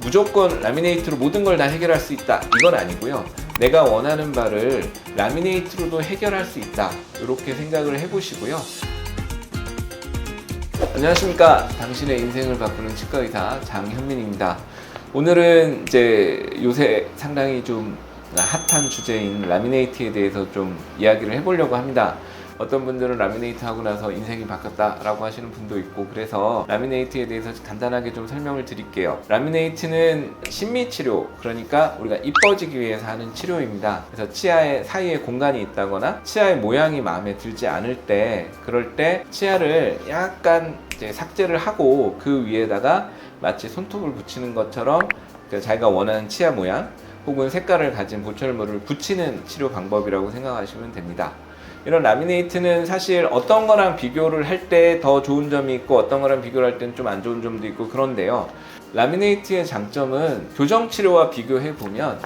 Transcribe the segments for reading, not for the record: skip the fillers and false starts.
무조건 라미네이트로 모든 걸 다 해결할 수 있다 이건 아니고요. 내가 원하는 바를 라미네이트로도 해결할 수 있다 이렇게 생각을 해보시고요. 안녕하십니까. 당신의 인생을 바꾸는 치과의사 장현민입니다. 오늘은 이제 요새 상당히 좀 핫한 주제인 라미네이트에 대해서 좀 이야기를 해보려고 합니다. 어떤 분들은 라미네이트 하고 나서 인생이 바뀌었다라고 하시는 분도 있고, 그래서 라미네이트에 대해서 간단하게 좀 설명을 드릴게요. 라미네이트는 신미치료, 그러니까 우리가 이뻐지기 위해서 하는 치료입니다. 그래서 치아의 사이에 공간이 있다거나 치아의 모양이 마음에 들지 않을 때, 그럴 때 치아를 약간 이제 삭제를 하고 그 위에다가 마치 손톱을 붙이는 것처럼 자기가 원하는 치아 모양 혹은 색깔을 가진 보철물을 붙이는 치료 방법이라고 생각하시면 됩니다. 이런 라미네이트는 사실 어떤 거랑 비교를 할 때 더 좋은 점이 있고 어떤 거랑 비교를 할 때는 좀 안 좋은 점도 있고 그런데요. 라미네이트의 장점은 교정치료와 비교해 보면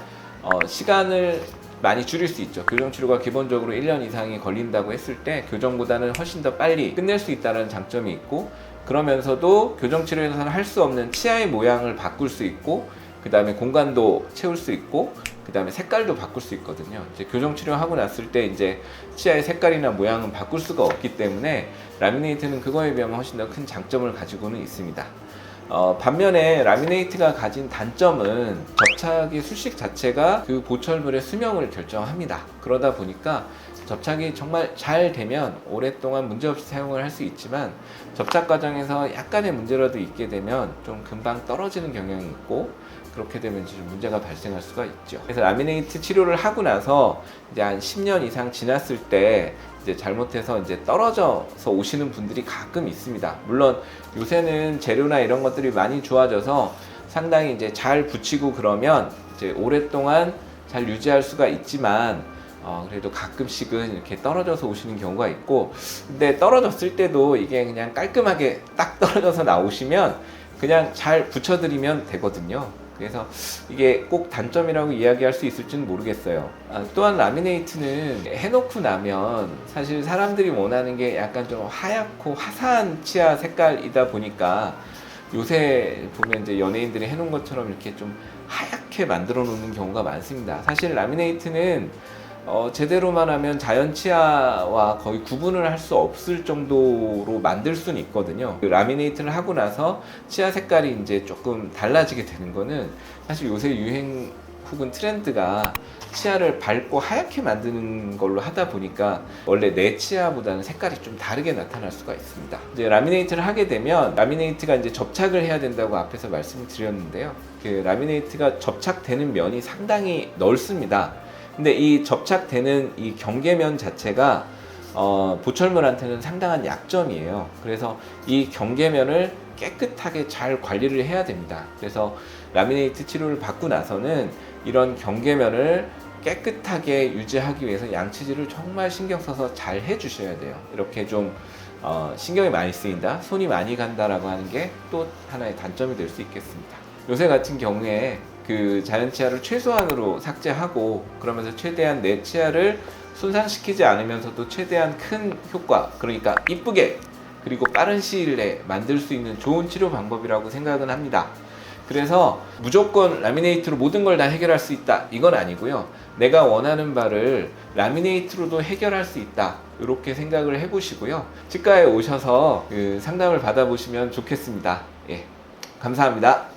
시간을 많이 줄일 수 있죠. 교정치료가 기본적으로 1년 이상이 걸린다고 했을 때 교정보다는 훨씬 더 빨리 끝낼 수 있다는 장점이 있고, 그러면서도 교정치료에서는 할 수 없는 치아의 모양을 바꿀 수 있고, 그 다음에 공간도 채울 수 있고, 그 다음에 색깔도 바꿀 수 있거든요. 이제 교정치료 하고 났을 때 이제 치아의 색깔이나 모양은 바꿀 수가 없기 때문에 라미네이트는 그거에 비하면 훨씬 더 큰 장점을 가지고는 있습니다. 반면에 라미네이트가 가진 단점은 접착의 수식 자체가 그 보철물의 수명을 결정합니다. 그러다 보니까 접착이 정말 잘 되면 오랫동안 문제없이 사용을 할 수 있지만, 접착 과정에서 약간의 문제라도 있게 되면 좀 금방 떨어지는 경향이 있고, 그렇게 되면 좀 문제가 발생할 수가 있죠. 그래서 라미네이트 치료를 하고 나서 이제 한 10년 이상 지났을 때 이제 잘못해서 이제 떨어져서 오시는 분들이 가끔 있습니다. 물론 요새는 재료나 이런 것들이 많이 좋아져서 상당히 이제 잘 붙이고 그러면 이제 오랫동안 잘 유지할 수가 있지만, 그래도 가끔씩은 이렇게 떨어져서 오시는 경우가 있고, 근데 떨어졌을 때도 이게 그냥 깔끔하게 딱 떨어져서 나오시면 그냥 잘 붙여드리면 되거든요. 그래서 이게 꼭 단점이라고 이야기할 수 있을지는 모르겠어요. 또한 라미네이트는 해놓고 나면 사실 사람들이 원하는 게 약간 좀 하얗고 화사한 치아 색깔이다 보니까 요새 보면 이제 연예인들이 해놓은 것처럼 이렇게 좀 하얗게 만들어 놓는 경우가 많습니다. 사실 라미네이트는 제대로만 하면 자연 치아와 거의 구분을 할 수 없을 정도로 만들 수는 있거든요. 그 라미네이트를 하고 나서 치아 색깔이 이제 조금 달라지게 되는 거는 사실 요새 유행 혹은 트렌드가 치아를 밝고 하얗게 만드는 걸로 하다 보니까 원래 내 치아보다는 색깔이 좀 다르게 나타날 수가 있습니다. 이제 라미네이트를 하게 되면 라미네이트가 이제 접착을 해야 된다고 앞에서 말씀을 드렸는데요. 그 라미네이트가 접착되는 면이 상당히 넓습니다. 근데 이 접착되는 이 경계면 자체가 보철물한테는 상당한 약점이에요. 그래서 이 경계면을 깨끗하게 잘 관리를 해야 됩니다. 그래서 라미네이트 치료를 받고 나서는 이런 경계면을 깨끗하게 유지하기 위해서 양치질을 정말 신경 써서 잘 해주셔야 돼요. 이렇게 좀 신경이 많이 쓰인다, 손이 많이 간다라고 하는 게 또 하나의 단점이 될 수 있겠습니다. 요새 같은 경우에 그 자연 치아를 최소한으로 삭제하고, 그러면서 최대한 내 치아를 손상시키지 않으면서도 최대한 큰 효과, 그러니까 이쁘게 그리고 빠른 시일 내에 만들 수 있는 좋은 치료 방법이라고 생각은 합니다. 그래서 무조건 라미네이트로 모든 걸 다 해결할 수 있다 이건 아니고요. 내가 원하는 바를 라미네이트로도 해결할 수 있다 이렇게 생각을 해보시고요. 치과에 오셔서 그 상담을 받아보시면 좋겠습니다. 예, 감사합니다.